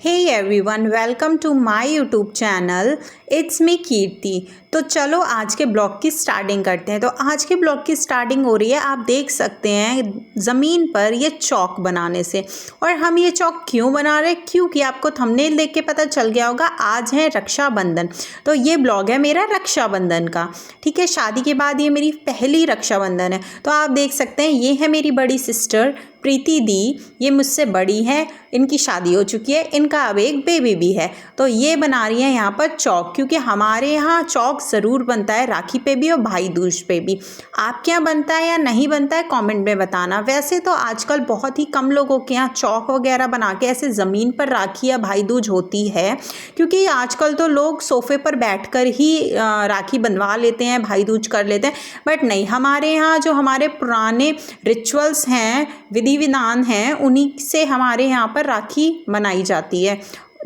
Hey everyone, welcome to my YouTube channel. It's me कीर्ति। तो चलो आज के ब्लॉग की स्टार्टिंग करते हैं। तो आज के ब्लॉग की स्टार्टिंग हो रही है, आप देख सकते हैं ज़मीन पर ये चौक बनाने से। और हम ये चौक क्यों बना रहे हैं, क्योंकि आपको थंबनेल देख के पता चल गया होगा आज है रक्षाबंधन। तो ये ब्लॉग है मेरा रक्षाबंधन का, ठीक है। शादी के बाद ये मेरी पहली रक्षाबंधन है। तो आप देख सकते हैं ये है मेरी बड़ी सिस्टर प्रीति दी, ये मुझसे बड़ी है, इनकी शादी हो चुकी है, इनका अब एक बेबी भी है। तो ये बना रही है यहाँ पर चौक, क्योंकि हमारे यहाँ चौक ज़रूर बनता है राखी पे भी और भाई दूज पे भी। आपके यहाँ बनता है या नहीं बनता है कमेंट में बताना। वैसे तो आजकल बहुत ही कम लोगों के यहाँ चौक वगैरह बना के ऐसे ज़मीन पर राखी या भाई दूज होती है, क्योंकि आजकल तो लोग सोफ़े पर बैठकर ही राखी बंधवा लेते हैं, भाई दूज कर लेते हैं। बट नहीं, हमारे यहाँ जो हमारे पुराने रिचुअल्स हैं, विधि विधान हैं, उन्हीं से हमारे यहाँ पर राखी बनाई जाती है,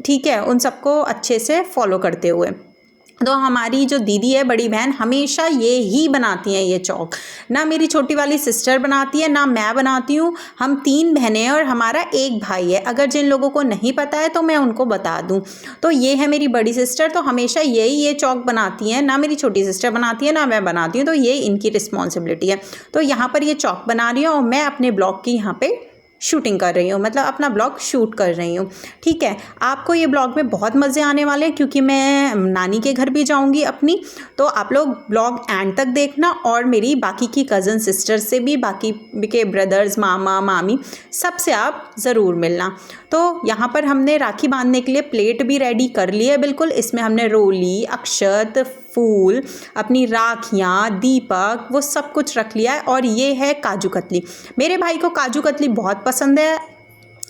ठीक है, उन सबको अच्छे से फॉलो करते हुए। तो हमारी जो दीदी है, बड़ी बहन, हमेशा ये ही बनाती हैं ये चौक। ना मेरी छोटी वाली सिस्टर बनाती है, ना मैं बनाती हूँ। हम 3 बहनें हैं और हमारा एक भाई है। अगर जिन लोगों को नहीं पता है तो मैं उनको बता दूँ। तो ये है मेरी बड़ी सिस्टर, तो हमेशा ये चौक बनाती हैं। ना मेरी छोटी सिस्टर बनाती है, ना मैं बनाती हूँ। तो ये इनकी रिस्पॉन्सिबिलिटी है। तो यहाँ पर ये चौक बना रही हूँ और मैं अपने ब्लॉग की यहाँ पर शूटिंग कर रही हूँ, मतलब अपना ब्लॉग शूट कर रही हूँ, ठीक है। आपको ये ब्लॉग में बहुत मज़े आने वाले हैं, क्योंकि मैं नानी के घर भी जाऊँगी अपनी। तो आप लोग ब्लॉग एंड तक देखना और मेरी बाकी की कज़न सिस्टर से भी, बाकी के ब्रदर्स, मामा मामी, सबसे आप ज़रूर मिलना। तो यहाँ पर हमने राखी बांधने के लिए प्लेट भी रेडी कर ली है बिल्कुल। इसमें हमने रोली, अक्षत, फूल, अपनी राखियाँ, दीपक, वो सब कुछ रख लिया है। और ये है काजू कतली। मेरे भाई को काजू कतली बहुत पसंद है,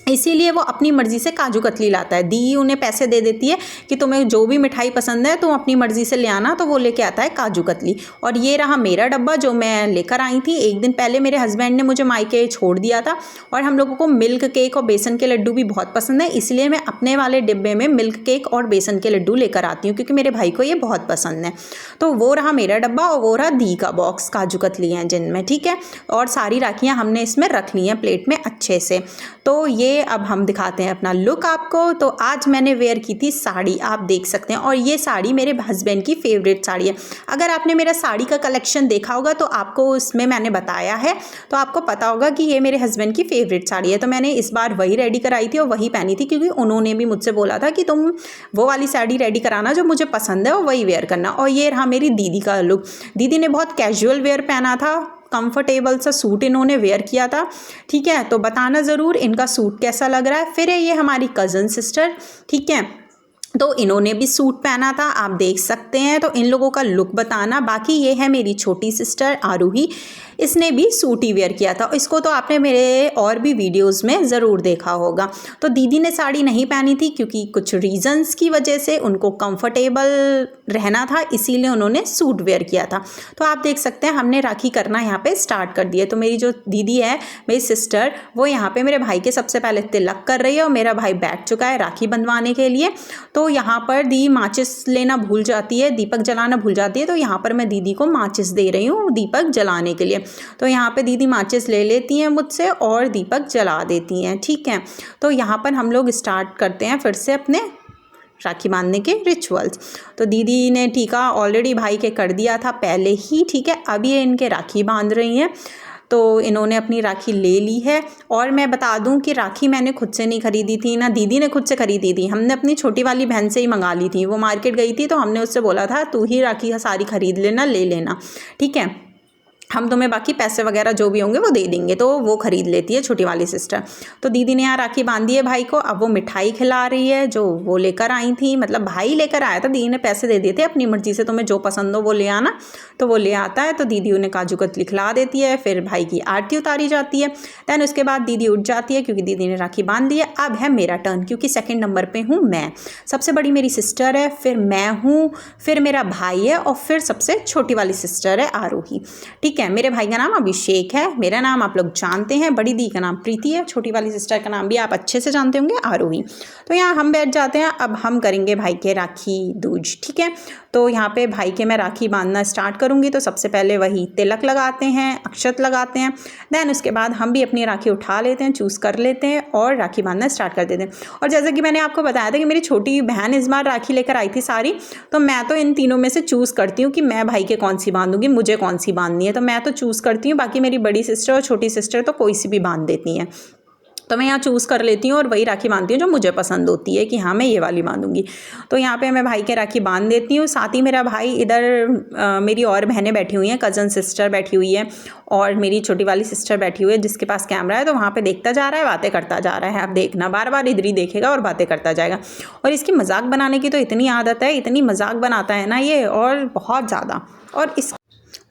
इसीलिए वो अपनी मर्ज़ी से काजू कतली लाता है। दी उन्हें पैसे दे देती है कि तुम्हें जो भी मिठाई पसंद है तुम अपनी मर्ज़ी से ले आना, तो वो लेके आता है काजू कतली। और ये रहा मेरा डब्बा जो मैं लेकर आई थी। एक दिन पहले मेरे हस्बैंड ने मुझे मायके छोड़ दिया था, और हम लोगों को मिल्क केक और बेसन के लड्डू भी बहुत पसंद है, इसलिए मैं अपने वाले डिब्बे में मिल्क केक और बेसन के लड्डू लेकर आती हूँ, क्योंकि मेरे भाई को ये बहुत पसंद है। तो वो रहा मेरा डब्बा और वो रहा दी का बॉक्स, काजू कतली हैं जिनमें, ठीक है। और सारी राखियाँ हमने इसमें रख ली हैं प्लेट में अच्छे से। तो ये अब हम दिखाते हैं अपना लुक आपको। तो आज मैंने वेयर की थी साड़ी, आप देख सकते हैं। और ये साड़ी मेरे हस्बैंड की फेवरेट साड़ी है। अगर आपने मेरा साड़ी का कलेक्शन देखा होगा तो आपको उसमें मैंने बताया है, तो आपको पता होगा कि ये मेरे हस्बैंड की फेवरेट साड़ी है। तो मैंने इस बार वही रेडी कराई थी और वही पहनी थी, क्योंकि उन्होंने भी मुझसे बोला था कि तुम वो वाली साड़ी रेडी कराना जो मुझे पसंद है और वही वेयर करना। और ये रहा मेरी दीदी का लुक। दीदी ने बहुत कैजुअल वेयर पहना था, कंफर्टेबल सा सूट इन्होंने वेयर किया था, ठीक है। तो बताना ज़रूर इनका सूट कैसा लग रहा है। फिर है ये हमारी कज़न सिस्टर, ठीक है, तो इन्होंने भी सूट पहना था, आप देख सकते हैं। तो इन लोगों का लुक बताना। बाकी ये है मेरी छोटी सिस्टर आरूही, इसने भी सूट ही वेयर किया था। इसको तो आपने मेरे और भी वीडियोस में ज़रूर देखा होगा। तो दीदी ने साड़ी नहीं पहनी थी, क्योंकि कुछ रीजंस की वजह से उनको कंफर्टेबल रहना था, इसीलिए उन्होंने सूट वेयर किया था। तो आप देख सकते हैं हमने राखी करना यहाँ पे स्टार्ट कर दिया। तो मेरी जो दीदी है, मेरी सिस्टर, वो यहाँ पे मेरे भाई के सबसे पहले तिलक कर रही है और मेरा भाई बैठ चुका है राखी बंधवाने के लिए। तो यहाँ पर दी माचिस लेना भूल जाती है, दीपक जलाना भूल जाती है। तो यहाँ पर मैं दीदी को माचिस दे रही हूँ दीपक जलाने के लिए। तो यहाँ पे दीदी माचिस ले लेती हैं मुझसे और दीपक जला देती हैं, ठीक है। तो यहाँ पर हम लोग स्टार्ट करते हैं फिर से अपने राखी बांधने के रिचुअल्स। तो दीदी ने टीका ऑलरेडी भाई के कर दिया था पहले ही, ठीक है। अब ये इनके राखी बांध रही हैं। तो इन्होंने अपनी राखी ले ली है। और मैं बता दूं कि राखी मैंने खुद से नहीं खरीदी थी, ना दीदी ने खुद से खरीदी थी, हमने अपनी छोटी वाली बहन से ही मंगा ली थी। वो मार्केट गई थी तो हमने उससे बोला था तू ही राखी सारी खरीद लेना, ले लेना, ठीक है, हम तुम्हें बाकी पैसे वगैरह जो भी होंगे वो दे देंगे। तो वो ख़रीद लेती है छोटी वाली सिस्टर। तो दीदी ने यहाँ राखी बांधी है भाई को। अब वो मिठाई खिला रही है जो वो लेकर आई थी, मतलब भाई लेकर आया था, दीदी ने पैसे दे दिए थे अपनी मर्ज़ी से, तुम्हें जो पसंद हो वो ले आना। तो वो ले आता है। तो दीदी उन्हें काजू कतली खिला देती है। फिर भाई की आरती उतारी जाती है। दैन उसके बाद दीदी उठ जाती है, क्योंकि दीदी ने राखी बांध दी है। अब है मेरा टर्न, क्योंकि सेकेंड नंबर पर हूँ मैं। सबसे बड़ी मेरी सिस्टर है, फिर मैं हूँ, फिर मेरा भाई है और फिर सबसे छोटी वाली सिस्टर है आरूही, ठीक ठीक है। मेरे भाई का नाम अभिषेक है, मेरा नाम आप लोग जानते हैं, बड़ी दी का नाम प्रीति है, छोटी वाली सिस्टर का नाम भी आप अच्छे से जानते होंगे, आरोही। तो यहाँ हम बैठ जाते हैं, अब हम करेंगे भाई के राखी दूज। ठीक है, तो यहाँ पे भाई के मैं राखी बांधना स्टार्ट करूँगी। तो सबसे पहले वही तिलक लगाते हैं, अक्षत लगाते हैं, देन उसके बाद हम भी अपनी राखी उठा लेते हैं, चूज़ कर लेते हैं और राखी बांधना स्टार्ट कर देते हैं। और जैसा कि मैंने आपको बताया था कि मेरी छोटी बहन इस बार राखी लेकर आई थी सारी, तो मैं तो इन तीनों में से चूज़ करती हूँ कि मैं भाई के कौन सी बांधूंगी, मुझे कौन सी बांधनी है, तो मैं तो चूज़ करती हूँ। बाकी मेरी बड़ी सिस्टर और छोटी सिस्टर तो कोई सी भी बांध देती हैं, तो मैं यहाँ चूज़ कर लेती हूँ और वही राखी बांधती हूँ जो मुझे पसंद होती है कि हाँ मैं ये वाली बांधूंगी। तो यहाँ पे मैं भाई के राखी बांध देती हूँ। साथ ही मेरा भाई इधर मेरी और बहनें बैठी हुई हैं, कज़न सिस्टर बैठी हुई है और मेरी छोटी वाली सिस्टर बैठी हुई है जिसके पास कैमरा है, तो वहाँ पे देखता जा रहा है, बातें करता जा रहा है। आप देखना, बार बार इधर ही देखेगा और बातें करता जाएगा। और इसकी मजाक बनाने की तो इतनी आदत है, इतनी मजाक बनाता है ना ये, और बहुत ज़्यादा।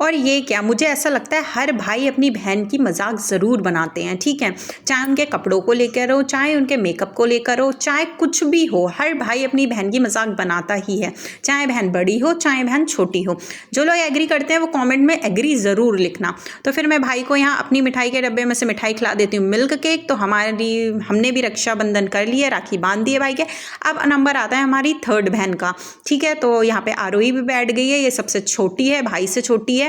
और ये क्या, मुझे ऐसा लगता है हर भाई अपनी बहन की मजाक ज़रूर बनाते हैं। ठीक है, चाहे उनके कपड़ों को लेकर हो, चाहे उनके मेकअप को लेकर हो, चाहे कुछ भी हो, हर भाई अपनी बहन की मजाक बनाता ही है, चाहे बहन बड़ी हो चाहे बहन छोटी हो। जो लोग एग्री करते हैं वो कमेंट में एग्री ज़रूर लिखना। तो फिर मैं भाई को यहाँ अपनी मिठाई के डब्बे में से मिठाई खिला देती हूँ, मिल्क केक। तो हमने भी रक्षाबंधन कर लिया, राखी बांध दी है भाई के। अब नंबर आता है हमारी थर्ड बहन का। ठीक है, तो यहाँ पे आरोही भी बैठ गई है, ये सबसे छोटी है, भाई से छोटी है।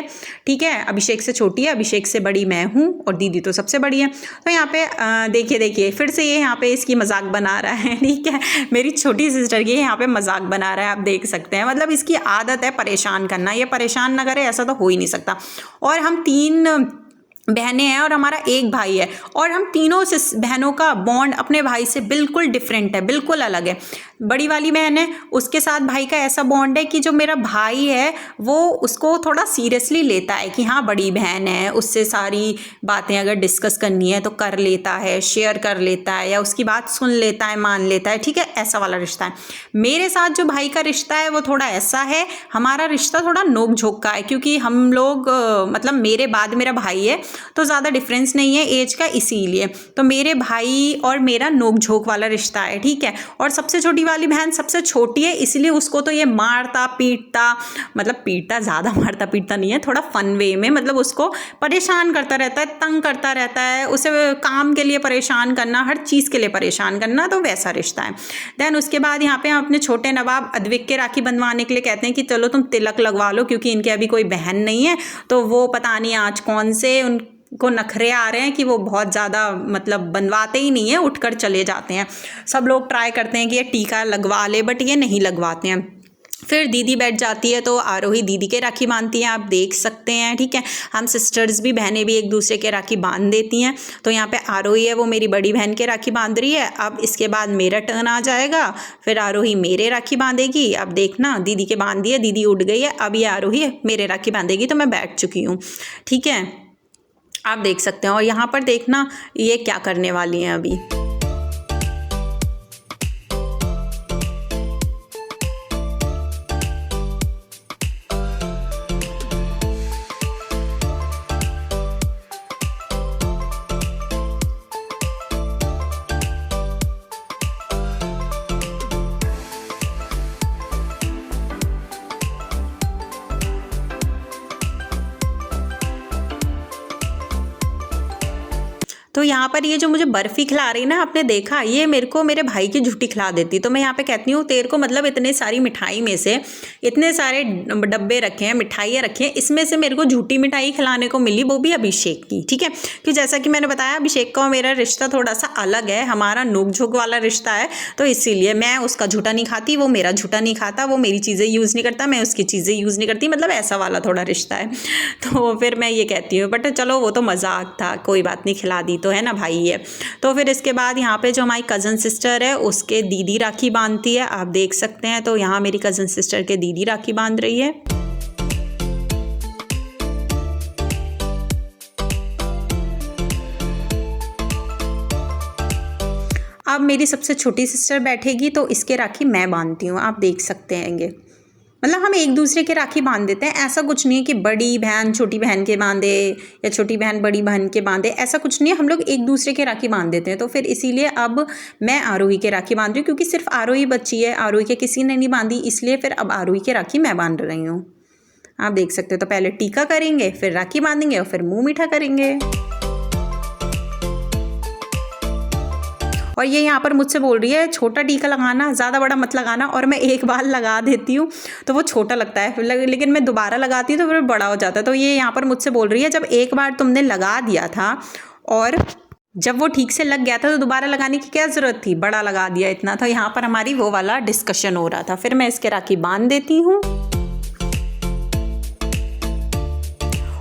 ठीक है, अभिषेक से छोटी है, अभिषेक से बड़ी मैं हूँ और दीदी तो सबसे बड़ी है। तो यहाँ पे देखिए फिर से ये यहाँ पे इसकी मजाक बना रहा है। ठीक है, मेरी छोटी सिस्टर की यहाँ पे मजाक बना रहा है, आप देख सकते हैं। मतलब इसकी आदत है परेशान करना, ये परेशान ना करे ऐसा तो हो ही नहीं सकता। और हम 3 बहनें हैं और हमारा एक भाई है, और हम तीनों बहनों का बॉन्ड अपने भाई से बिल्कुल डिफरेंट है, बिल्कुल अलग है। बड़ी वाली बहन है, उसके साथ भाई का ऐसा बॉन्ड है कि जो मेरा भाई है वो उसको थोड़ा सीरियसली लेता है कि हाँ बड़ी बहन है, उससे सारी बातें अगर डिस्कस करनी है तो कर लेता है, शेयर कर लेता है, या उसकी बात सुन लेता है, मान लेता है। ठीक है, ऐसा वाला रिश्ता है। मेरे साथ जो भाई का रिश्ता है वो थोड़ा ऐसा है, हमारा रिश्ता थोड़ा नोक झोंक का है, क्योंकि हम लोग मतलब मेरे बाद मेरा भाई है तो ज़्यादा डिफरेंस नहीं है एज का, इसीलिए तो मेरे भाई और मेरा नोक झोंक वाला रिश्ता है। ठीक है, और सबसे छोटी वाली बहन सबसे छोटी है, इसलिए उसको तो ये मारता पीटता, मतलब पीटता, ज़्यादा मारता पीटता नहीं है, थोड़ा फन वे में, मतलब उसको परेशान करता रहता है, तंग करता रहता है, उसे काम के लिए परेशान करना, हर चीज़ के लिए परेशान करना, तो वैसा रिश्ता है। देन उसके बाद यहाँ पे हम अपने छोटे नवाब अद्विक के राखी बंधवाने के लिए कहते हैं कि चलो तुम तिलक लगवा लो, क्योंकि इनके अभी कोई बहन नहीं है, तो वो पता नहीं आज कौन से उनको नखरे आ रहे हैं कि वो बहुत ज़्यादा मतलब बनवाते ही नहीं है, उठकर चले जाते हैं। सब लोग ट्राई करते हैं कि ये टीका लगवा ले, बट ये नहीं लगवाते हैं। फिर दीदी बैठ जाती है, तो आरोही दीदी के राखी बांधती हैं, आप देख सकते हैं। ठीक है, हम सिस्टर्स भी, बहनें भी एक दूसरे के राखी बांध देती हैं। तो यहाँ पे आरोही है, वो मेरी बड़ी बहन के राखी बांध रही है। अब इसके बाद मेरा टर्न आ जाएगा, फिर आरोही मेरे राखी बांधेगी। अब देखना, दीदी के बांध दिए, दीदी उठ गई है, अब ये आरोही मेरे राखी बांधेगी। तो मैं बैठ चुकी हूँ। ठीक है, आप देख सकते हैं। और यहाँ पर देखना ये क्या करने वाली हैं अभी। तो यहाँ पर ये जो मुझे बर्फ़ी खिला रही ना, आपने देखा, ये मेरे को मेरे भाई की झूठी खिला देती। तो मैं यहाँ पे कहती हूँ तेरे को मतलब इतने सारी मिठाई में से इतने सारे डब्बे रखे हैं, मिठाइयाँ रखी हैं, इसमें से मेरे को झूठी मिठाई खिलाने को मिली, वो भी अभिषेक की। ठीक है, कि जैसा कि मैंने बताया अभिषेक का और मेरा रिश्ता थोड़ा सा अलग है, हमारा नोक झोंक वाला रिश्ता है। तो इसीलिए मैं उसका झूठा नहीं खाती, वो मेरा झूठा नहीं खाता, वो मेरी चीज़ें यूज़ नहीं करता, मैं उसकी चीज़ें यूज़ नहीं करती, मतलब ऐसा वाला थोड़ा रिश्ता है। तो फिर मैं ये कहती हूँ, बट चलो वो तो मजाक था, कोई बात नहीं, खिला दी तो है ना भाई है। तो फिर इसके बाद यहाँ पे जो हमारी कज़न सिस्टर है उसके दीदी राखी बांधती है, आप देख सकते हैं। तो यहाँ मेरी कज़न सिस्टर के दीदी राखी बांध रही है। अब मेरी सबसे छोटी सिस्टर बैठेगी, तो इसके राखी मैं बांधती हूँ, आप देख सकते हैं। मतलब हम एक दूसरे के राखी बांध देते हैं, ऐसा कुछ नहीं है कि बड़ी बहन छोटी बहन के बांधे या छोटी बहन बड़ी बहन के बांधे, ऐसा कुछ नहीं है, हम लोग एक दूसरे के राखी बांध देते हैं। तो फिर इसीलिए अब मैं आरोही के राखी बांध रही हूँ, क्योंकि सिर्फ आरोही बच्ची है, आरोही के किसी ने नहीं बांधी, इसलिए फिर अब आरोही के राखी मैं बांध रही हूँ। आप देख सकते हो। तो पहले टीका करेंगे, फिर राखी बांधेंगे और फिर मुंह मीठा करेंगे। और ये यहाँ पर मुझसे बोल रही है छोटा टीका लगाना, ज़्यादा बड़ा मत लगाना। और मैं एक बार लगा देती हूँ तो वो छोटा लगता है, लेकिन मैं दोबारा लगाती हूँ तो फिर बड़ा हो जाता है। तो ये यहाँ पर मुझसे बोल रही है जब एक बार तुमने लगा दिया था और जब वो ठीक से लग गया था तो दोबारा लगाने की क्या ज़रूरत थी, बड़ा लगा दिया इतना। तो यहाँ पर हमारी वो वाला डिस्कशन हो रहा था। फिर मैं इसके राखी बांध देती हूँ।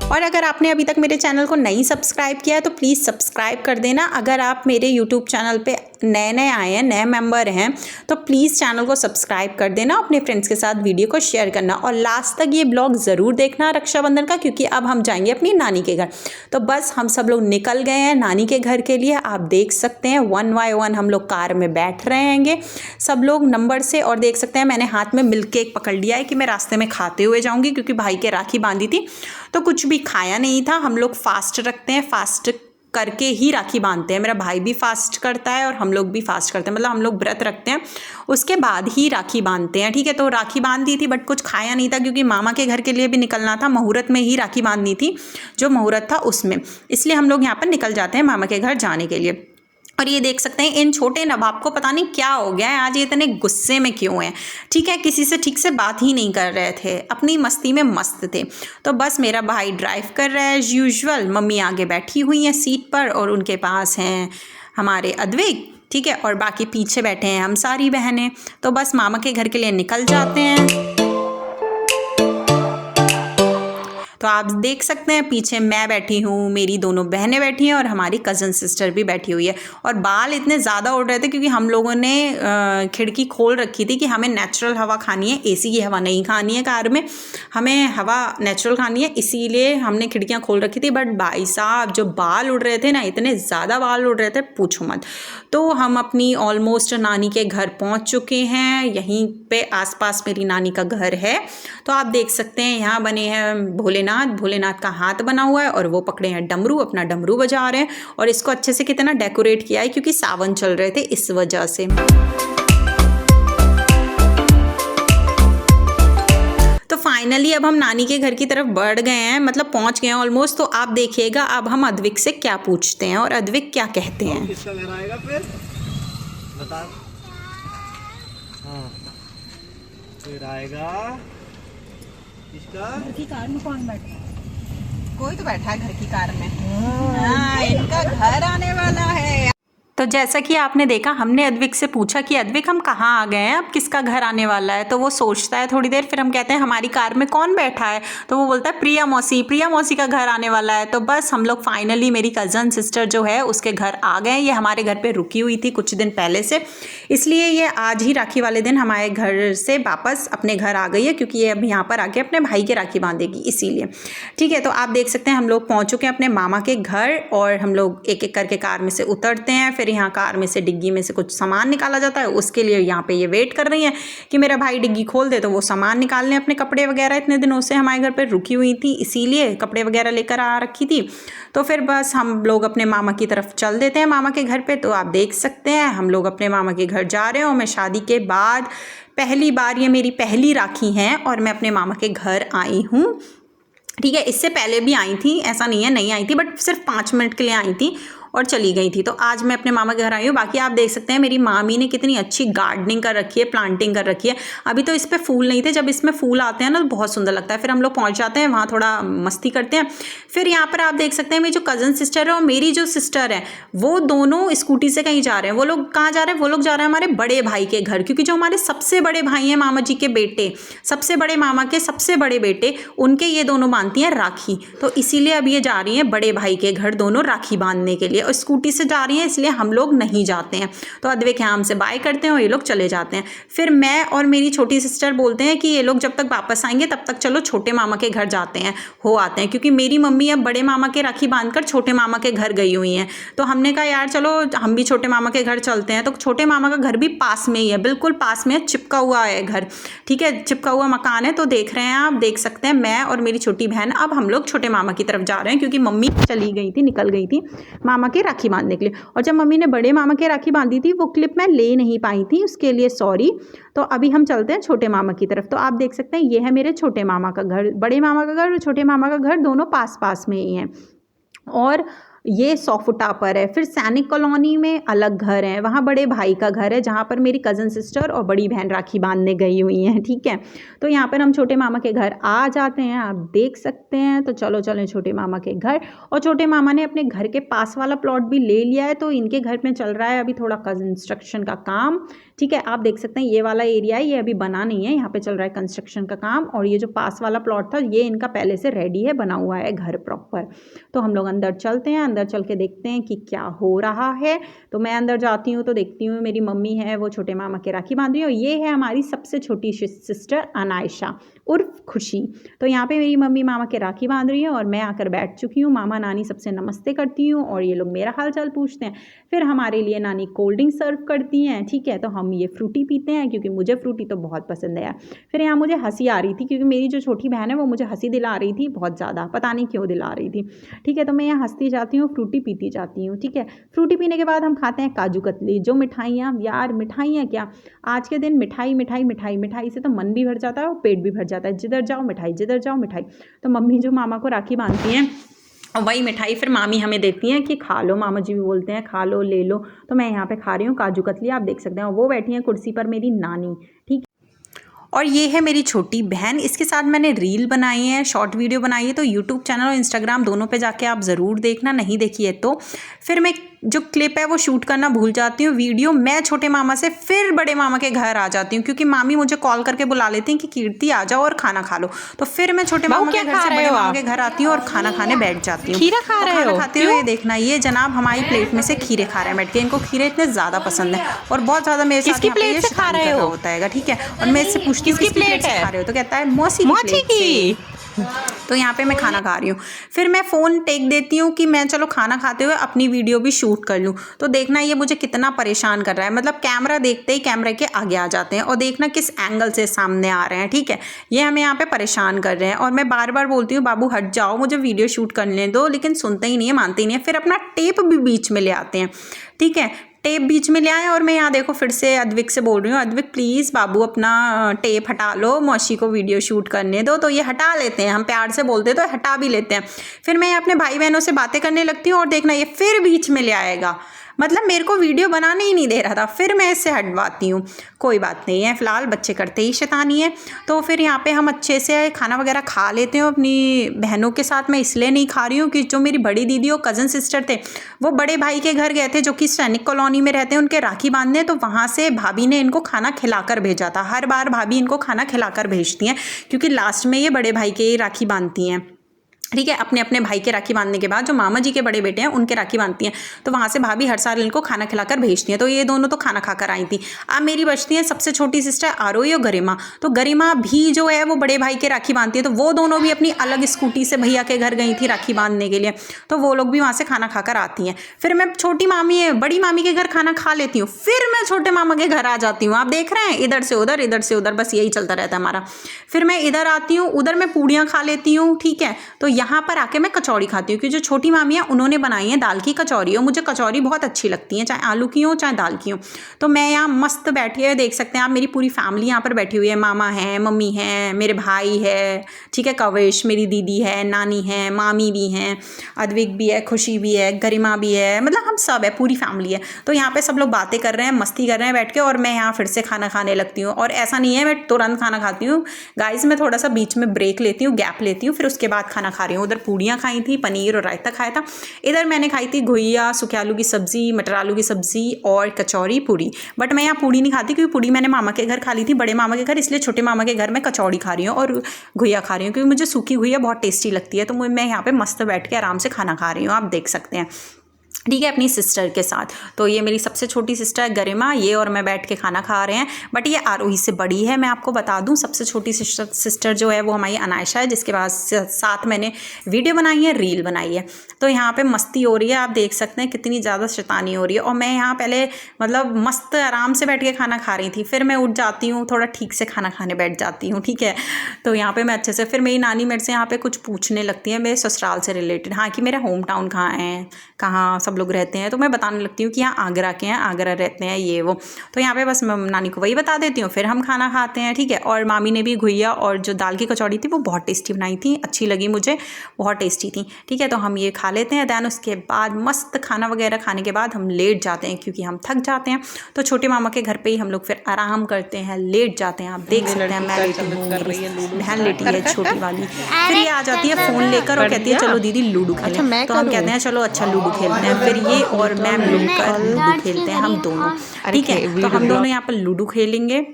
और अगर आपने अभी तक मेरे चैनल को नहीं सब्सक्राइब किया है तो प्लीज़ सब्सक्राइब कर देना। अगर आप मेरे यूट्यूब चैनल पे नए आए हैं, नए मेंबर हैं, तो प्लीज़ चैनल को सब्सक्राइब कर देना, अपने फ्रेंड्स के साथ वीडियो को शेयर करना और लास्ट तक ये ब्लॉग ज़रूर देखना रक्षाबंधन का, क्योंकि अब हम जाएंगे अपनी नानी के घर। तो बस हम सब लोग निकल गए हैं नानी के घर के लिए। आप देख सकते हैं 1 बाय 1 हम लोग कार में बैठ रहे हैंगे सब लोग नंबर से। और देख सकते हैं मैंने हाथ में मिल्क केक पकड़ लिया है कि मैं रास्ते में खाते हुए जाऊँगी, क्योंकि भाई के राखी बांधी थी तो कुछ भी खाया नहीं था। हम लोग फास्ट रखते हैं, फास्ट करके ही राखी बांधते हैं। मेरा भाई भी फास्ट करता है और हम लोग भी फास्ट करते हैं, मतलब हम लोग व्रत रखते हैं उसके बाद ही राखी बांधते हैं। ठीक है, तो राखी बांध दी थी बट कुछ खाया नहीं था, क्योंकि मामा के घर के लिए भी निकलना था। मुहूर्त में ही राखी बांधनी थी, जो मुहूर्त था उसमें, इसलिए हम लोग यहाँ पर निकल जाते हैं मामा के घर जाने के लिए। और ये देख सकते हैं इन छोटे नवाब को पता नहीं क्या हो गया है आज, ये इतने गुस्से में क्यों हैं। ठीक है, किसी से ठीक से बात ही नहीं कर रहे थे, अपनी मस्ती में मस्त थे। तो बस मेरा भाई ड्राइव कर रहा है एज यूजुअल, मम्मी आगे बैठी हुई हैं सीट पर और उनके पास हैं हमारे अद्विक। ठीक है, और बाकी पीछे बैठे हैं हम सारी बहनें। तो बस मामा के घर के लिए निकल जाते हैं। तो आप देख सकते हैं पीछे मैं बैठी हूँ, मेरी दोनों बहनें बैठी हैं और हमारी कज़न सिस्टर भी बैठी हुई है। और बाल इतने ज़्यादा उड़ रहे थे क्योंकि हम लोगों ने खिड़की खोल रखी थी कि हमें नेचुरल हवा खानी है, एसी की हवा नहीं खानी है कार में, हमें हवा नेचुरल खानी है, इसीलिए हमने खिड़कियाँ खोल रखी थी। बट भाई साहब जो बाल उड़ रहे थे ना, इतने ज़्यादा बाल उड़ रहे थे पूछो मत। तो हम अपनी ऑलमोस्ट नानी के घर पहुँच चुके हैं। यहीं पे आसपास मेरी नानी का घर है। तो आप देख सकते हैं यहाँ बने हैं भोलेनाथ का हाथ बना हुआ है और वो पकड़े हैं डमरू, अपना डमरू बजा रहे हैं। और इसको अच्छे से कितना डेकोरेट किया है, क्योंकि सावन चल रहे थे इस वजह से। तो फाइनली अब हम नानी के घर की तरफ बढ़ गए हैं, मतलब पहुंच गए हैं ऑलमोस्ट। तो आप देखिएगा अब हम अद्विक से क्या पूछते हैं और अद्विक क्या कहते हैं। किसका घर आएगा फिर बता। हाँ, फिर आएगा किसका? घर की कार में कौन बैठा है? कोई तो बैठा है घर की कार में। हाँ, इनका घर आने वाला है। तो जैसा कि आपने देखा, हमने अद्विक से पूछा कि अद्विक हम कहाँ आ गए हैं, अब किसका घर आने वाला है। तो वो सोचता है थोड़ी देर, फिर हम कहते हैं हमारी कार में कौन बैठा है, तो वो बोलता है प्रिया मौसी का घर आने वाला है। तो बस हम लोग फाइनली मेरी कज़न सिस्टर जो है उसके घर आ गए। ये हमारे घर पे रुकी हुई थी कुछ दिन पहले से, इसलिए ये आज ही राखी वाले दिन हमारे घर से वापस अपने घर आ गई है, क्योंकि ये अब यहाँ पर आके अपने भाई के राखी बांधेगी इसीलिए। ठीक है, तो आप देख सकते हैं हम लोग पहुँच चुके हैं अपने मामा के घर और हम लोग एक एक करके कार में से उतरते हैं। फिर यहाँ कार में से डिग्गी में से कुछ सामान निकाला जाता है, उसके लिए यहाँ पे ये वेट कर रही हैं कि मेरा भाई डिग्गी खोल दे तो वो सामान निकाल लें। अपने कपड़े वगैरह इतने दिनों से हमारे घर पे रुकी हुई थी, इसीलिए कपड़े वगैरह लेकर आ रखी थी। तो फिर बस हम लोग अपने मामा की तरफ चल देते हैं, मामा के घर पे। तो आप देख सकते हैं हम लोग अपने मामा के घर जा रहे हो। मैं शादी के बाद पहली बार, ये मेरी पहली राखी है और मैं अपने मामा के घर आई हूँ। ठीक है, इससे पहले भी आई थी, ऐसा नहीं है नहीं आई थी, बट सिर्फ 5 मिनट के लिए आई थी और चली गई थी। तो आज मैं अपने मामा के घर आई हूँ। बाकी आप देख सकते हैं मेरी मामी ने कितनी अच्छी गार्डनिंग कर रखी है, प्लांटिंग कर रखी है। अभी तो इस पर फूल नहीं थे, जब इसमें फूल आते हैं ना तो बहुत सुंदर लगता है। फिर हम लोग पहुँच जाते हैं वहाँ, थोड़ा मस्ती करते हैं। फिर यहाँ पर आप देख सकते हैं मेरी जो कज़न सिस्टर है और मेरी जो सिस्टर है वो दोनों स्कूटी से कहीं जा रहे हैं। वो लोग कहाँ जा रहे हैं? वो लोग जा रहे हैं हमारे बड़े भाई के घर, क्योंकि जो हमारे सबसे बड़े भाई हैं, मामा जी के बेटे, सबसे बड़े मामा के सबसे बड़े बेटे, उनके ये दोनों बांधती हैं राखी। तो इसीलिए अब ये जा रही हैं बड़े भाई के घर दोनों राखी बांधने के लिए, और स्कूटी से जा रही हैं, इसलिए हम लोग नहीं जाते हैं। तो अद्विक यहाँ हमसे बाय करते हैं और ये लोग चले जाते हैं। फिर मैं और मेरी छोटी सिस्टर बोलते हैं कि ये लोग जब तक वापस आएंगे तब तक चलो छोटे मामा के घर जाते हैं, हो आते हैं, क्योंकि मेरी मम्मी अब बड़े मामा के राखी बांधकर छोटे मामा के घर गई हुई हैं। तो हमने कहा यार चलो हम भी छोटे मामा के घर चलते हैं। तो छोटे मामा का घर भी पास में ही है, बिल्कुल पास में, चिपका हुआ है घर। ठीक है, चिपका हुआ मकान है। तो देख रहे हैं आप, देख सकते हैं मैं और मेरी छोटी बहन अब हम लोग छोटे मामा की तरफ जा रहे हैं, क्योंकि मम्मी चली गई थी, निकल गई थी मामा के राखी बांधने के लिए। और जब मम्मी ने बड़े मामा के राखी बांधी थी वो क्लिप मैं ले नहीं पाई थी, उसके लिए सॉरी। तो अभी हम चलते हैं छोटे मामा की तरफ। तो आप देख सकते हैं ये है मेरे छोटे मामा का घर, बड़े मामा का घर और छोटे मामा का घर दोनों पास पास में ही हैं। और ये 100 फुटा पर है। फिर सैनिक कॉलोनी में अलग घर है, वहाँ बड़े भाई का घर है जहाँ पर मेरी कज़न सिस्टर और बड़ी बहन राखी बांधने गई हुई हैं, ठीक है। तो यहाँ पर हम छोटे मामा के घर आ जाते हैं, आप देख सकते हैं। तो चलो चलें छोटे मामा के घर। और छोटे मामा ने अपने घर के पास वाला प्लॉट भी ले लिया है, तो इनके घर में चल रहा है अभी थोड़ा कंस्ट्रक्शन का काम, ठीक है। आप देख सकते हैं ये वाला एरिया है, ये अभी बना नहीं है, यहाँ पे चल रहा है कंस्ट्रक्शन का काम। और ये जो पास वाला प्लॉट था ये इनका पहले से रेडी है, बना हुआ है घर प्रॉपर। तो हम लोग अंदर चलते हैं, अंदर चल के देखते हैं कि क्या हो रहा है। तो मैं अंदर जाती हूँ तो देखती हूँ मेरी मम्मी है वो छोटे मामा के राखी बांध रही है। और ये है हमारी सबसे छोटी सिस्टर अनायशा उर्फ खुशी। तो यहाँ पे मेरी मम्मी मामा के राखी बांध रही है और मैं आकर बैठ चुकी हूँ। मामा नानी सबसे नमस्ते करती हूँ और ये लोग मेरा हाल चाल पूछते हैं। फिर हमारे लिए नानी कोल्ड ड्रिंक सर्व करती हैं, ठीक है। तो हम ये फ्रूटी पीते हैं क्योंकि मुझे फ्रूटी तो बहुत पसंद है यार। फिर यहाँ मुझे हंसी आ रही थी क्योंकि मेरी जो छोटी बहन है वो मुझे हंसी दिला रही थी बहुत ज़्यादा, पता नहीं क्यों दिला रही थी, ठीक है। तो मैं यहाँ हंसती जाती हूँ, फ्रूटी पीती जाती हूँ, ठीक है। फ्रूटी पीने के बाद हम खाते हैं काजू कतली। जो मिठाइयाँ यार, मिठाइयाँ क्या, आज के दिन मिठाई मिठाई मिठाई, मिठाई से तो मन भी भर जाता है और पेट भी भर जाता है। जिधर जाओ मिठाई, जिधर जाओ मिठाई। तो मम्मी जो मामा को राखी बांधती हैं और वही मिठाई फिर मामी हमें देती हैं कि खा लो, मामा जी भी बोलते हैं खा लो, ले लो। तो मैं यहाँ पे खा रही हूँ काजू कतली, आप देख सकते हैं। वो बैठी हैं कुर्सी पर मेरी नानी, ठीक। और ये है मेरी छोटी बहन, इसके साथ मैंने रील बनाई है, शॉर्ट वीडियो बनाई है। तो यूट्यूब चैनल और इंस्टाग्राम दोनों पे जाके आप ज़रूर देखना, नहीं देखी है तो। फिर मैं जो क्लिप है वो शूट करना भूल जाती हूँ वीडियो, मैं छोटे मामा से फिर बड़े मामा के घर आ जाती हूँ क्योंकि मामी मुझे कॉल करके बुला लेती हैं कि कीर्ति आ जाओ और खाना खा लो। तो फिर मैं छोटे मामा के घर से बड़े मामा के घर आती हूँ और खाना खाने बैठ जाती हूँ। खीरा खा रहे हो? खाना खाते हुए देखना, ये जनाब हमारी प्लेट में से खीरे खा रहे हैं बैठ के। इनको खीरे इतने ज़्यादा पसंद है और बहुत ज़्यादा मेरे साथ प्लेट से खा रहे हो होता है, ठीक है। और मैं इससे पूछती हूँ किसकी प्लेट से खा रहे हो, तो कहता है मौसी की। तो यहाँ पे मैं खाना खा रही हूँ। फिर मैं फ़ोन टेक देती हूँ कि मैं चलो खाना खाते हुए अपनी वीडियो भी शूट कर लूँ। तो देखना ये मुझे कितना परेशान कर रहा है, मतलब कैमरा देखते ही कैमरे के आगे आ जाते हैं और देखना किस एंगल से सामने आ रहे हैं, ठीक है। ये हमें यहाँ पे परेशान कर रहे हैं और मैं बार बार बोलती हूँ बाबू हट जाओ, मुझे वीडियो शूट करने दो, लेकिन सुनते ही नहीं है, मानते ही नहीं है। फिर अपना टेप भी बीच में ले आते हैं, ठीक है। टेप बीच में ले आए और मैं यहाँ देखो फिर से अद्विक से बोल रही हूँ, अद्विक प्लीज़ बाबू अपना टेप हटा लो, मौसी को वीडियो शूट करने दो। तो ये हटा लेते हैं, हम प्यार से बोलते तो हटा भी लेते हैं। फिर मैं अपने भाई बहनों से बातें करने लगती हूँ और देखना ये फिर बीच में ले आएगा, मतलब मेरे को वीडियो बनाने ही नहीं दे रहा था। फिर मैं इससे हटवाती हूँ, कोई बात नहीं है, फ़िलहाल बच्चे करते ही शैतानी है। तो फिर यहाँ पे हम अच्छे से खाना वगैरह खा लेते हैं अपनी बहनों के साथ। मैं इसलिए नहीं खा रही हूँ कि जो मेरी बड़ी दीदी और कज़न सिस्टर थे वो बड़े भाई के घर गए थे जो कि सैनिक कॉलोनी में रहते हैं, उनके राखी बांधने। तो वहाँ से भाभी ने इनको खाना खिलाकर भेजा था। हर बार भाभी इनको खाना खिलाकर भेजती हैं क्योंकि लास्ट में ये बड़े भाई के राखी बांधती हैं, ठीक है। अपने अपने भाई के राखी बांधने के बाद जो मामा जी के बड़े बेटे हैं उनके राखी बांधती हैं। तो वहाँ से भाभी हर साल इनको खाना खिलाकर भेजती हैं। तो ये दोनों तो खाना खाकर आई थी। अब मेरी बचती है सबसे छोटी सिस्टर आरोही और गरिमा। तो गरिमा भी जो है वो बड़े भाई के राखी बांधती है। तो वो दोनों भी अपनी अलग स्कूटी से भैया के घर गई थी राखी बांधने के लिए। तो वो लोग भी वहाँ से खाना खाकर आती हैं। फिर मैं छोटी मामी है बड़ी मामी के घर खाना खा लेती हूँ, फिर मैं छोटे मामा के घर आ जाती हूँ। आप देख रहे हैं इधर से उधर, इधर से उधर, बस यही चलता रहता है हमारा। फिर मैं इधर आती हूँ, उधर मैं पूड़ियाँ खा लेती हूँ, ठीक है। तो यहाँ पर आके मैं कचौड़ी खाती हूँ क्योंकि जो छोटी मामी है उन्होंने बनाई है दाल की कचौड़ी और मुझे कचौड़ी बहुत अच्छी लगती है, चाहे आलू की हो चाहे दाल की हो। तो मैं यहाँ मस्त बैठी है, देख सकते हैं आप मेरी पूरी फैमिली यहाँ पर बैठी हुई है। मामा है, मम्मी है, मेरे भाई है, ठीक है, कविश मेरी दीदी है, नानी है, मामी भी हैं, अद्विक भी है, खुशी भी है, गरिमा भी है, मतलब हम सब है, पूरी फैमिली है। तो यहाँ पे सब लोग बातें कर रहे हैं, मस्ती कर रहे हैं बैठ के और मैं यहाँ फिर से खाना खाने लगती हूँ। और ऐसा नहीं है मैं तुरंत खाना खाती हूँ गाइस, मैं थोड़ा सा बीच में ब्रेक लेती हूँ, गैप लेती हूँ, फिर उसके बाद खाना खा रही हूँ। उधर पूड़ियाँ खाई थी, पनीर और रायता खाया था। इधर मैंने खाई थी घुइया, सूखे आलू की सब्जी, मटर आलू की सब्जी और कचौड़ी पूड़ी। बट मैं यहाँ पूड़ी नहीं खाती क्योंकि पूड़ी मैंने मामा के घर खा ली थी, बड़े मामा के घर, इसलिए छोटे मामा के घर में कचौड़ी खा रही हूँ और घुइया खा रही हूँ क्योंकि मुझे सूखी घुइया बहुत टेस्टी लगती है। तो मैं यहाँ पे मस्त बैठ के आराम से खाना खा रही हूँ, आप देख सकते हैं, ठीक है, अपनी सिस्टर के साथ। तो ये मेरी सबसे छोटी सिस्टर है गरिमा, ये और मैं बैठ के खाना खा रहे हैं। बट ये आरोही से बड़ी है, मैं आपको बता दूं। सबसे छोटी सिस्टर जो है वो हमारी अनायशा है, जिसके बाद साथ मैंने वीडियो बनाई है, रील बनाई है। तो यहाँ पे मस्ती हो रही है, आप देख सकते हैं कितनी ज़्यादा शैतानी हो रही है। और मैं यहाँ पहले मतलब मस्त आराम से बैठ के खाना खा रही थी, फिर मैं उठ जाती हूँ, थोड़ा ठीक से खाना खाने बैठ जाती हूँ, ठीक है। तो यहाँ पर मैं अच्छे से, फिर मेरी नानी मेरे से यहाँ पर कुछ पूछने लगती है मेरे ससुराल से रिलेटेड, हाँ, कि मेरा होम टाउन कहाँ है, कहाँ सब सब लोग रहते हैं, तो मैं बताने लगती हूँ कि यहाँ आगरा के हैं, आगरा रहते हैं ये वो। तो यहाँ पे बस मैं नानी को वही बता देती हूँ, फिर हम खाना खाते हैं, ठीक है। और मामी ने भी घुइया और जो दाल की कचौड़ी थी वो बहुत टेस्टी बनाई थी, अच्छी लगी मुझे, बहुत टेस्टी थी, ठीक है। तो हम ये खा लेते हैं। दैन उसके बाद मस्त खाना वगैरह खाने के बाद हम लेट जाते हैं क्योंकि हम थक जाते हैं। तो छोटे मामा के घर पे ही हम लोग फिर आराम करते हैं, लेट जाते हैं। आप देख सकते हैं मैं लेटी हूँ, मेरी बहन लेटी है छोटी वाली, फिर ये आ जाती है फ़ोन लेकर और कहती है चलो दीदी लूडो खेलें। तो हम कहते हैं चलो अच्छा लूडो खेलते हैं। फिर ये और मैं मिलकर लूडो खेलते हैं हम दोनों, ठीक है। तो हम दोनों यहाँ पर लूडो खेलेंगे।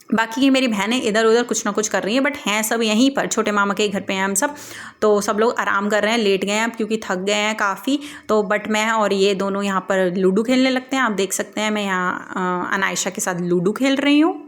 बाकी की मेरी बहनें इधर उधर कुछ ना कुछ कर रही हैं, बट हैं सब यहीं पर, छोटे मामा के घर पे हैं हम सब। तो सब लोग आराम कर रहे हैं, लेट गए हैं अब क्योंकि थक गए हैं काफ़ी। तो बट मैं और ये दोनों यहाँ पर लूडो खेलने लगते हैं। आप देख सकते हैं मैं यहाँ अनायशा के साथ लूडो खेल रही हूँ।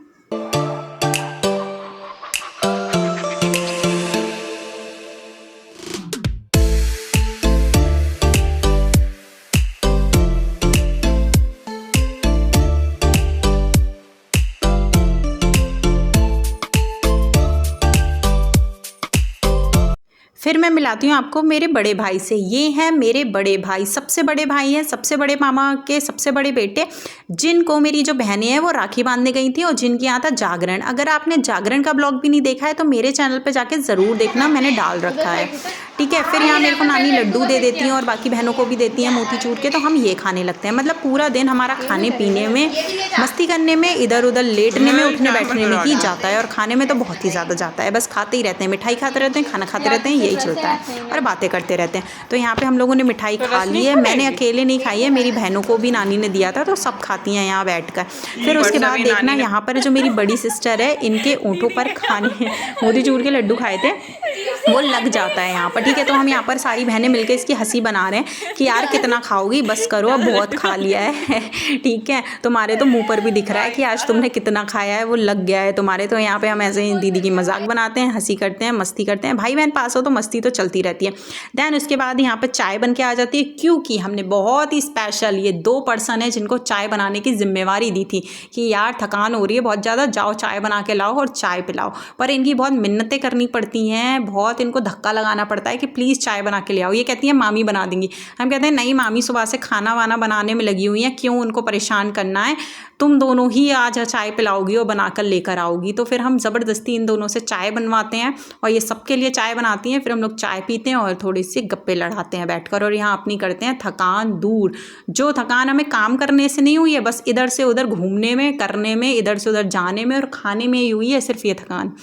फिर मैं मिलाती हूँ आपको मेरे बड़े भाई से। ये हैं मेरे बड़े भाई, सबसे बड़े भाई हैं, सबसे बड़े मामा के सबसे बड़े बेटे, जिनको मेरी जो बहनें हैं वो राखी बांधने गई थी और जिनके यहाँ था जागरण। अगर आपने जागरण का ब्लॉग भी नहीं देखा है तो मेरे चैनल पे जाके ज़रूर देखना, मैंने डाल रखा है, ठीक है। फिर यहाँ मेरे को नानी लड्डू दे देती हैं और बाकी बहनों को भी देती हैं मोतीचूर के। तो हम ये खाने लगते हैं। मतलब पूरा दिन हमारा खाने पीने में, मस्ती करने में, इधर उधर लेटने में, उठने बैठने में ही जाता है। और खाने में तो बहुत ही ज़्यादा जाता है, बस खाते ही रहते हैं, मिठाई खाते रहते हैं, खाना खाते रहते हैं, यही चलता है और बातें करते रहते हैं। तो यहाँ पे हम लोगों ने मिठाई खा ली है, मैंने अकेले नहीं खाई है, मेरी बहनों को भी नानी ने दिया था, तो सब खाती हैं यहाँ बैठकर। फिर उसके बाद देखना यहाँ पर जो मेरी बड़ी सिस्टर है, इनके ऊँटों पर खाने मोतीचूर के लड्डू खाए थे, वो लग जाता है यहाँ पर, ठीक है। तो हम यहाँ पर सारी बहनें मिलकर इसकी हंसी बना रहे हैं कि यार कितना खाओगी, बस करो अब बहुत खा लिया है, ठीक है। तुम्हारे तो मुंह पर भी दिख रहा है कि आज तुमने कितना खाया है, वो लग गया है तुम्हारे। तो यहाँ पे हम ऐसे ही दीदी की मजाक बनाते हैं, हंसी करते हैं, मस्ती करते हैं। भाई बहन पास हो तो मस्ती तो चलती रहती है। दैन उसके बाद यहाँ पर चाय बन के आ जाती है, क्योंकि हमने बहुत ही स्पेशल ये 2 पर्सन है जिनको चाय बनाने की जिम्मेवारी दी थी कि यार थकान हो रही है बहुत ज़्यादा, जाओ चाय बना के लाओ और चाय पिलाओ। पर इनकी बहुत मिन्नतें करनी पड़ती हैं, बहुत इनको धक्का लगाना पड़ता है कि प्लीज़ चाय बना के ले आओ। ये कहती है मामी बना देंगी। हम कहते हैं नहीं, मामी सुबह से खाना वाना बनाने में लगी हुई हैं, क्यों उनको परेशान करना है, तुम दोनों ही आज चाय पिलाओगी और बनाकर लेकर आओगी। तो फिर हम ज़बरदस्ती इन दोनों से चाय बनवाते हैं और ये सबके लिए चाय बनाती हैं। फिर हम लोग चाय पीते हैं और थोड़ी सी गप्पे लड़ाते हैं बैठकर, और यहाँ अपनी करते हैं थकान दूर। जो थकान हमें काम करने से नहीं हुई है, बस इधर से उधर घूमने में, करने में, इधर से उधर जाने में और खाने में ही हुई है, सिर्फ ये थकान।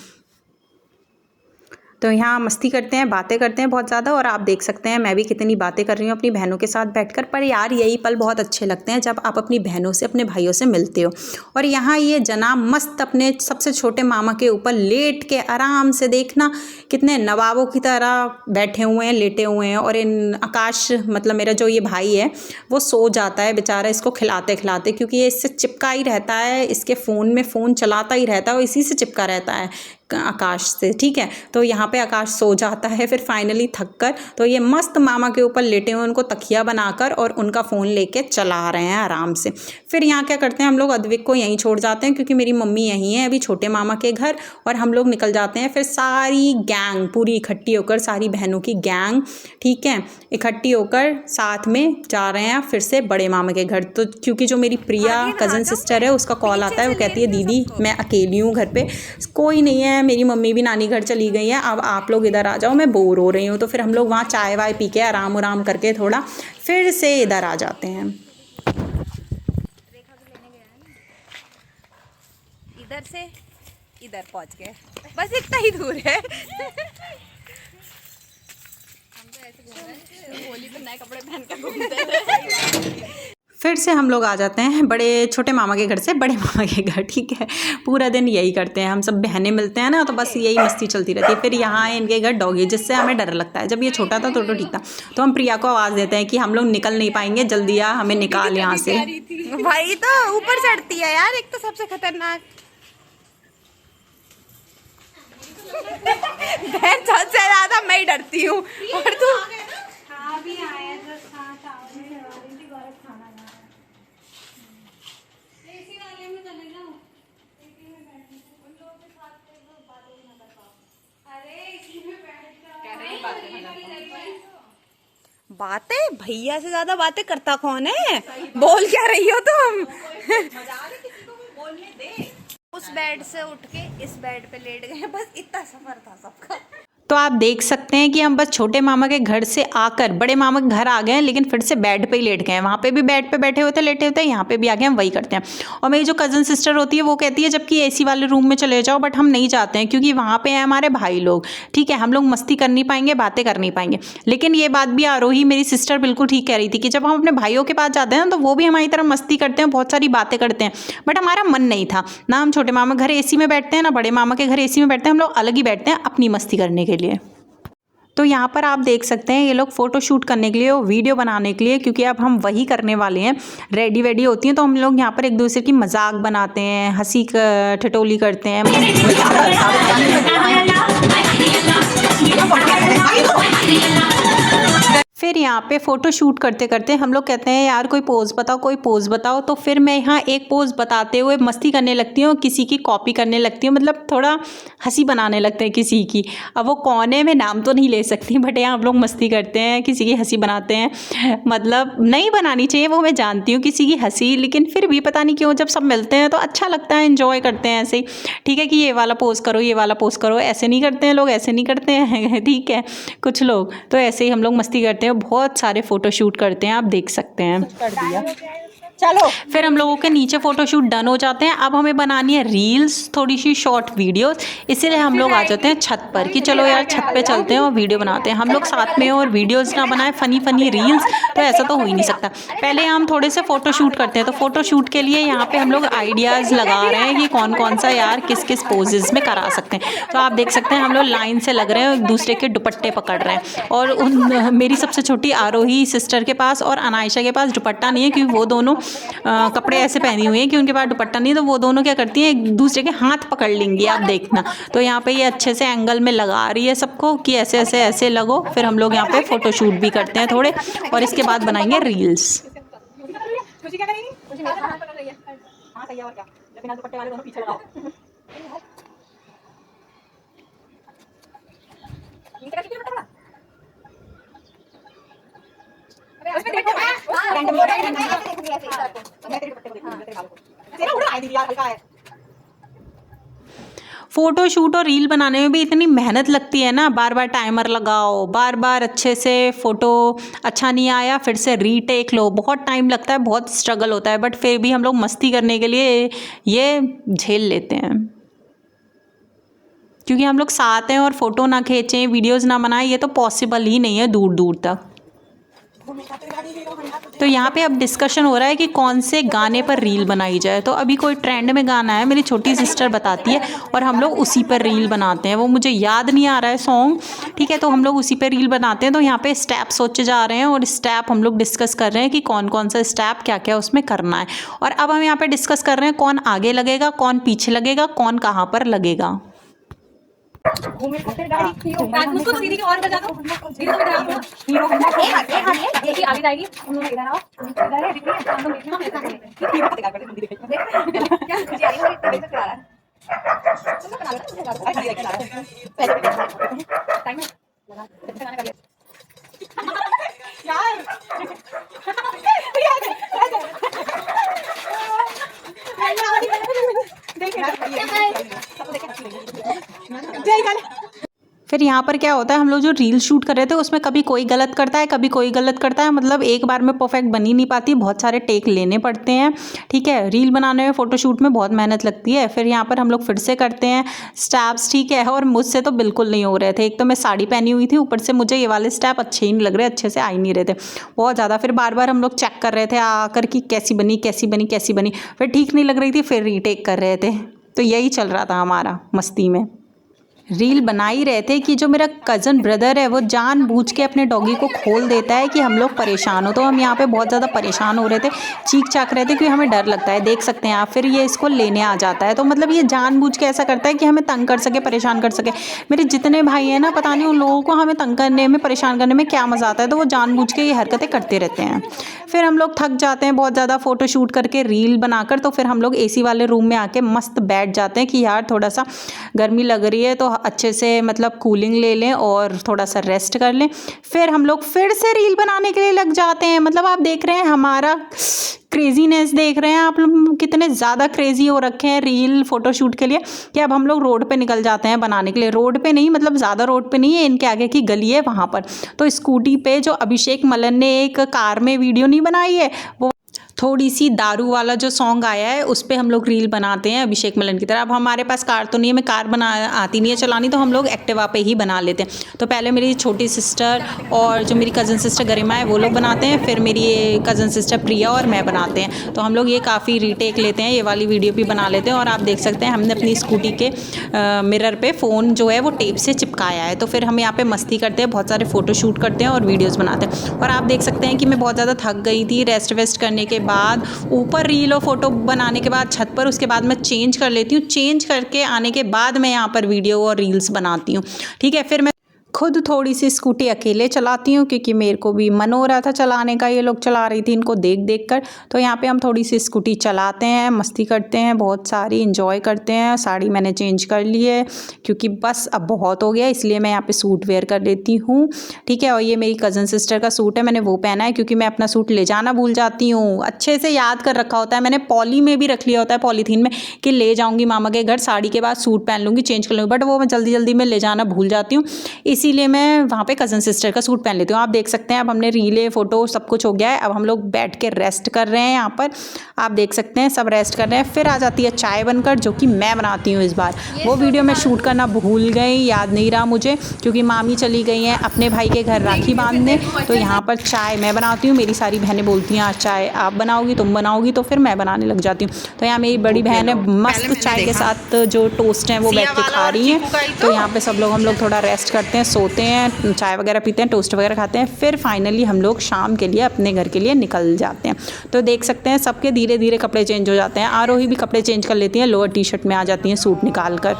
तो यहाँ मस्ती करते हैं, बातें करते हैं बहुत ज़्यादा, और आप देख सकते हैं मैं भी कितनी बातें कर रही हूँ अपनी बहनों के साथ बैठकर। पर यार यही पल बहुत अच्छे लगते हैं जब आप अपनी बहनों से, अपने भाइयों से मिलते हो। और यहाँ ये जनाब मस्त अपने सबसे छोटे मामा के ऊपर लेट के आराम से, देखना कितने नवाबों की तरह बैठे हुए हैं, लेटे हुए हैं। और इन आकाश, मतलब मेरा जो ये भाई है, वो सो जाता है बेचारा इसको खिलाते खिलाते, क्योंकि ये इससे चिपका ही रहता है, इसके फ़ोन में फ़ोन चलाता ही रहता है और इसी से चिपका रहता है आकाश से, ठीक है। तो यहाँ पे आकाश सो जाता है फिर फाइनली थक कर। तो ये मस्त मामा के ऊपर लेटे हुए उनको तकिया बनाकर और उनका फ़ोन लेके चला रहे हैं आराम से। फिर यहाँ क्या करते हैं हम लोग, अद्विक को यहीं छोड़ जाते हैं क्योंकि मेरी मम्मी यहीं है अभी छोटे मामा के घर, और हम लोग निकल जाते हैं। फिर सारी गैंग पूरी इकट्ठी होकर, सारी बहनों की गैंग, ठीक है, इकट्ठी होकर साथ में जा रहे हैं फिर से बड़े मामा के घर। तो क्योंकि जो मेरी प्रिया कज़न सिस्टर है उसका कॉल आता है, वो कहती है दीदी मैं अकेली हूँ घर पे, कोई नहीं है, मेरी मम्मी भी नानी घर चली गई है, अब आप लोग इधर आ जाओ, मैं बोर हो रही हूँ। तो फिर हम लोग वहाँ चाय वाय पी के आराम उराम करके थोड़ा फिर से इधर आ जाते हैं। इधर से इधर पहुंच गए, बस इतना ही दूर है। हम तो ऐसे घूम रहे हैं, होली पे नए कपड़े पहन कर घूमते हैं। फिर से हम लोग आ जाते हैं बड़े छोटे मामा के घर से बड़े मामा के घर, ठीक है। पूरा दिन यही करते हैं हम सब, बहनें मिलते हैं ना, तो बस यही मस्ती चलती रहती है। फिर यहाँ इनके घर डॉगी, जिससे हमें डर लगता है। जब ये छोटा था तो ठीक था, तो हम प्रिया को आवाज़ देते हैं कि हम लोग निकल नहीं पाएंगे, जल्दी आ, हमें निकाल यहाँ से। भाई तो ऊपर चढ़ती है यार, एक तो सबसे खतरनाक बहन, सबसे ज्यादा मैं ही डरती हूँ। और तू बातें भैया से ज्यादा बातें करता कौन है? बोल क्या रही हो तुम? उस बेड से उठ के इस बेड पे लेट गए, बस इतना सफर था सबका। तो आप देख सकते हैं कि हम बस छोटे मामा के घर से आकर बड़े मामा के घर आ गए हैं, लेकिन फिर से बेड पे ही लेट गए हैं। वहाँ पे भी बेड पे बैठे होते लेटे होते हैं, यहाँ पे भी आ गए हम वही करते हैं। और मेरी जो कज़न सिस्टर होती है वो कहती है जबकि एसी वाले रूम में चले जाओ, बट हम नहीं जाते हैं क्योंकि वहाँ पे हैं हमारे भाई लोग। ठीक है, हम लोग मस्ती कर नहीं पाएंगे, बातें कर नहीं पाएंगे। लेकिन ये बात भी आरोही मेरी सिस्टर बिल्कुल ठीक कह रही थी कि जब हम अपने भाइयों के पास जाते हैं ना तो वो भी हमारी तरह मस्ती करते हैं, बहुत सारी बातें करते हैं, बट हमारा मन नहीं था ना। हम छोटे मामा घर एसी में बैठते हैं ना बड़े मामा के घर एसी में बैठते हैं, हम लोग अलग ही बैठते हैं अपनी मस्ती करने के लिए। तो यहाँ पर आप देख सकते हैं ये लोग फ़ोटो शूट करने के लिए और वीडियो बनाने के लिए, क्योंकि अब हम वही करने वाले हैं, रेडी वेडी होती हैं तो हम लोग यहाँ पर एक दूसरे की मजाक बनाते हैं, हंसी ठिठोली करते हैं। फिर यहाँ पे फ़ोटो शूट करते करते हम लोग कहते हैं यार कोई पोज़ बताओ, कोई पोज़ बताओ। तो फिर मैं यहाँ एक पोज़ बताते हुए मस्ती करने लगती हूँ, किसी की कॉपी करने लगती हूँ, मतलब थोड़ा हंसी बनाने लगते हैं किसी की। अब वो कौन है मैं नाम तो नहीं ले सकती, बट यहाँ हम लोग मस्ती करते हैं, किसी की हंसी बनाते हैं। मतलब नहीं बनानी चाहिए वो मैं जानती हूँ किसी की हंसी, लेकिन फिर भी पता नहीं क्यों जब सब मिलते हैं तो अच्छा लगता है, एंजॉय करते हैं ऐसे ही। ठीक है कि ये वाला पोज़ करो, ये वाला पोज़ करो, ऐसे नहीं करते हैं लोग, ऐसे नहीं करते हैं। ठीक है, कुछ लोग तो ऐसे ही हम लोग मस्ती करते हैं, बहुत सारे फोटो शूट करते हैं, आप देख सकते हैं। कर दिया चलो, फिर हम लोगों के नीचे फोटोशूट डन हो जाते हैं। अब हमें बनानी है रील्स, थोड़ी सी शॉर्ट वीडियोस, इसीलिए हम लोग आ जाते हैं छत पर कि चलो यार छत पे चलते हैं और वीडियो बनाते हैं। हम लोग साथ में और वीडियोस ना बनाए फनी फनी रील्स, तो ऐसा तो हो ही नहीं सकता। पहले हम थोड़े से फोटोशूट करते हैं, तो फोटोशूट के लिए यहाँ पे हम लोग आइडियाज़ लगा रहे हैं कि कौन कौन सा यार किस किस पोजेज़ में करा सकते हैं। तो आप देख सकते हैं हम लोग लाइन से लग रहे हैं, एक दूसरे के दुपट्टे पकड़ रहे हैं। और मेरी सबसे छोटी आरोही सिस्टर के पास और अनायशा के पास दुपट्टा नहीं है, क्योंकि वो दोनों कपड़े ऐसे पहनी हुई हैं कि उनके पास दुपट्टा नहीं, तो वो दोनों क्या करती हैं एक दूसरे के हाथ पकड़ लेंगी, आप देखना। तो यहाँ पे ये अच्छे से एंगल में लगा रही है सबको कि ऐसे ऐसे ऐसे लगो। फिर हम लोग यहाँ पे फोटोशूट भी करते हैं थोड़े, और इसके बाद बनाएंगे रील्स। फ़ोटो शूट और रील बनाने में भी इतनी मेहनत लगती है ना, बार बार टाइमर लगाओ, बार बार अच्छे से फ़ोटो अच्छा नहीं आया फिर से रीटेक लो, बहुत टाइम लगता है, बहुत स्ट्रगल होता है, बट फिर भी हम लोग मस्ती करने के लिए ये झेल लेते हैं। क्योंकि हम लोग साथ हैं और फ़ोटो ना खींचें, वीडियोज़ ना बनाएं, ये तो पॉसिबल ही नहीं है दूर दूर तक। तो यहाँ पे अब डिस्कशन हो रहा है कि कौन से गाने पर रील बनाई जाए। तो अभी कोई ट्रेंड में गाना है, मेरी छोटी सिस्टर बताती है और हम लोग उसी पर रील बनाते हैं। वो मुझे याद नहीं आ रहा है सॉन्ग, ठीक है, तो हम लोग उसी पर रील बनाते हैं। तो यहाँ पे स्टेप सोचे जा रहे हैं और स्टेप हम लोग डिस्कस कर रहे हैं कि कौन कौन सा स्टेप क्या क्या उसमें करना है। और अब हम यहाँ पे डिस्कस कर रहे हैं कौन आगे लगेगा, कौन पीछे लगेगा, कौन कहाँ पर लगेगा। उसको तो दीदी की और बजा दो, दीदी को बजा दो। एक हाथ है, देखिए आगे जाएगी, हम लोग इधर आओ, इधर है, देखिए हम लोग इतना ऐसा करेंगे। क्या खुशी आ रही है, इतना करा रहा है। चलो बना लो, पहले टाइम लगा, गाना कर ले यार। फिर यहाँ पर क्या होता है, हम लोग जो रील शूट कर रहे थे उसमें कभी कोई गलत करता है, कभी कोई गलत करता है, मतलब एक बार में परफेक्ट बन ही नहीं पाती, बहुत सारे टेक लेने पड़ते हैं। ठीक है, रील बनाने में फ़ोटोशूट में बहुत मेहनत लगती है। फिर यहाँ पर हम लोग फिर से करते हैं स्टेप्स, ठीक है, और मुझसे तो बिल्कुल नहीं हो रहे थे। एक तो मैं साड़ी पहनी हुई थी, ऊपर से मुझे ये वाले स्टेप अच्छे ही नहीं लग रहे, अच्छे से आ ही नहीं रहे थे बहुत ज़्यादा। फिर बार बार हम लोग चेक कर रहे थे आकर कि कैसी बनी कैसी बनी कैसी बनी, फिर ठीक नहीं लग रही थी, फिर रीटेक कर रहे थे। तो यही चल रहा था हमारा मस्ती में। रील बना ही रहे थे कि जो मेरा कज़न ब्रदर है वो जानबूझ के अपने डॉगी को खोल देता है कि हम लोग परेशान हो। तो हम यहाँ पे बहुत ज़्यादा परेशान हो रहे थे, चीख चाक रहे थे क्योंकि हमें डर लगता है, देख सकते हैं आप। फिर ये इसको लेने आ जाता है, तो मतलब ये जानबूझ के ऐसा करता है कि हमें तंग कर सके, परेशान कर सके। मेरे जितने भाई हैं ना, पता नहीं उन लोगों को हमें तंग करने में, परेशान करने में क्या मज़ा आता है, तो वो जानबूझ के ये हरकतें करते रहते हैं। फिर हम लोग थक जाते हैं बहुत ज़्यादा फ़ोटो शूट करके, रील बनाकर, तो फिर हम लोग AC वाले रूम में आके मस्त बैठ जाते हैं कि यार थोड़ा सा गर्मी लग रही है तो अच्छे से मतलब कूलिंग ले लें और थोड़ा सा रेस्ट कर लें, फिर हम लोग फिर से रील बनाने के लिए लग जाते हैं। मतलब आप देख रहे हैं हमारा क्रेजीनेस, देख रहे हैं आप लोग कितने ज़्यादा क्रेजी हो रखे हैं रील फ़ोटोशूट के लिए कि अब हम लोग रोड पे निकल जाते हैं बनाने के लिए। रोड पे नहीं, मतलब ज़्यादा रोड पे नहीं है, इनके आगे की गली है वहाँ पर। तो स्कूटी पे जो अभिषेक मलन ने एक कार में वीडियो नहीं बनाई है, वो थोड़ी सी दारू वाला जो सॉन्ग आया है उस पर हम लोग रील बनाते हैं अभिषेक मलन की तरह। अब हमारे पास कार तो नहीं है, हमें कार बना आती नहीं है चलानी, तो हम लोग एक्टिवा पे ही बना लेते हैं। तो पहले मेरी छोटी सिस्टर और जो मेरी कज़न सिस्टर गरिमा है वो लोग बनाते हैं, फिर मेरी कज़न सिस्टर प्रिया और मैं बनाते हैं। तो हम लोग ये काफ़ी रीटेक लेते हैं, ये वाली वीडियो भी बना लेते हैं। और आप देख सकते हैं हमने अपनी स्कूटी के मिरर पे फ़ोन जो है वो टेप से चिपकाया है। तो फिर हम यहाँ पे मस्ती करते हैं, बहुत सारे फ़ोटो शूट करते हैं और वीडियोज़ बनाते हैं। और आप देख सकते हैं कि मैं बहुत ज़्यादा थक गई थी रेस्ट वेस्ट करने के बाद, ऊपर रील और फोटो बनाने के बाद छत पर, उसके बाद मैं चेंज कर लेती हूँ। चेंज करके आने के बाद मैं यहाँ पर वीडियो और रील्स बनाती हूँ, ठीक है। फिर मैं खुद थोड़ी सी स्कूटी अकेले चलाती हूँ क्योंकि मेरे को भी मन हो रहा था चलाने का, ये लोग चला रही थी इनको देख देख कर। तो यहाँ पे हम थोड़ी सी स्कूटी चलाते हैं, मस्ती करते हैं, बहुत सारी इंजॉय करते हैं। साड़ी मैंने चेंज कर ली है क्योंकि बस अब बहुत हो गया, इसलिए मैं यहाँ पे सूट वेयर कर लेती हूँ, ठीक है। और ये मेरी कज़न सिस्टर का सूट है, मैंने वो पहना है क्योंकि मैं अपना सूट ले जाना भूल जाती हूँ। अच्छे से याद कर रखा होता है मैंने, पॉली में भी रख लिया होता है, पॉलीथीन में, कि ले जाऊँगी मामा के घर, साड़ी के बाद सूट पहन लूँगी, चेंज कर लूँगी, बट वो मैं जल्दी जल्दी में ले जाना भूल जाती हूँ, इसीलिए मैं वहाँ पे कज़न सिस्टर का सूट पहन लेती हूँ। आप देख सकते हैं अब हमने रीले फ़ोटो सब कुछ हो गया है, अब हम लोग बैठ के रेस्ट कर रहे हैं। यहाँ पर आप देख सकते हैं सब रेस्ट कर रहे हैं। फिर आ जाती है चाय बनकर, जो कि मैं बनाती हूँ इस बार। वो वीडियो मैं शूट करना भूल गई, याद नहीं रहा मुझे, क्योंकि मामी चली गई हैं अपने भाई के घर राखी बांधने। तो यहाँ पर चाय मैं बनाती हूँ, मेरी सारी बहनें बोलती हैं आज चाय आप बनाओगी, तुम बनाओगी, तो फिर मैं बनाने लग जाती हूँ। तो यहाँ मेरी बड़ी बहन है मस्त चाय के साथ जो टोस्ट हैं वो बैठ के खा रही हैं। तो यहाँ पे सब लोग हम लोग थोड़ा रेस्ट करते हैं, सोते हैं, चाय वगैरह पीते हैं, टोस्ट वगैरह खाते हैं। फिर फाइनली हम लोग शाम के लिए अपने घर के लिए निकल जाते हैं। तो देख सकते हैं सबके धीरे धीरे कपड़े चेंज हो जाते हैं। आरोही भी कपड़े चेंज कर लेती हैं, लोअर टी शर्ट में आ जाती हैं सूट निकाल कर,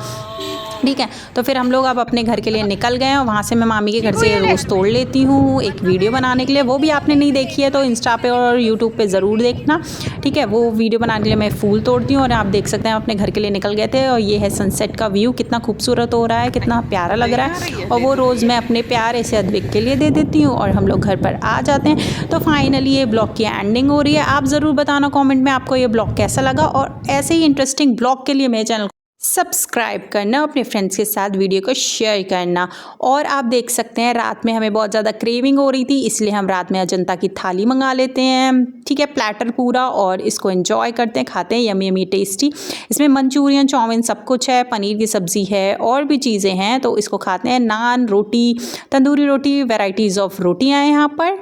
ठीक है। तो फिर हम लोग अब अपने घर के लिए निकल गए और वहाँ से मैं मामी के घर से रोज़ तोड़ लेती हूँ एक वीडियो बनाने के लिए। वो भी आपने नहीं देखी है तो इंस्टा पे और यूट्यूब पे ज़रूर देखना, ठीक है। वो वीडियो बनाने के लिए मैं फूल तोड़ती हूँ। और आप देख सकते हैं अपने घर के लिए निकल गए थे, और ये है सनसेट का व्यू, कितना खूबसूरत हो रहा है, कितना प्यारा लग रहा है। और वो रोज़ मैं अपने प्यारे से अद्विक के लिए दे देती हूँ और हम लोग घर पर आ जाते हैं। तो फाइनली ये ब्लॉग की एंडिंग हो रही है। आप ज़रूर बताना कॉमेंट में आपको ये ब्लॉग कैसा लगा, और ऐसे ही इंटरेस्टिंग ब्लॉग के लिए मेरे चैनल सब्सक्राइब करना, अपने फ्रेंड्स के साथ वीडियो को शेयर करना। और आप देख सकते हैं रात में हमें बहुत ज़्यादा क्रेविंग हो रही थी, इसलिए हम रात में अजंता की थाली मंगा लेते हैं, ठीक है, प्लेटर पूरा, और इसको एंजॉय करते हैं, खाते हैं, यमी यमी टेस्टी। इसमें मंचूरियन, चाउमीन सब कुछ है, पनीर की सब्ज़ी है और भी चीज़ें हैं, तो इसको खाते हैं। नान, रोटी, तंदूरी रोटी, वेराइटीज़ ऑफ रोटियाँ हैं यहाँ पर।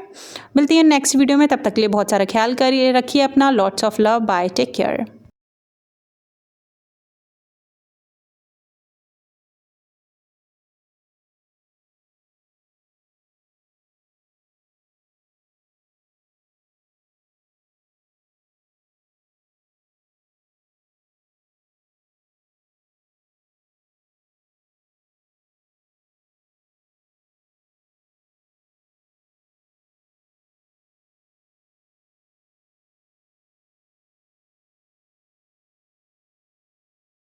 मिलती हैं नेक्स्ट वीडियो में, तब तक के लिए बहुत सारा ख्याल करिए, रखिए अपना। Lots of love, bye, take care.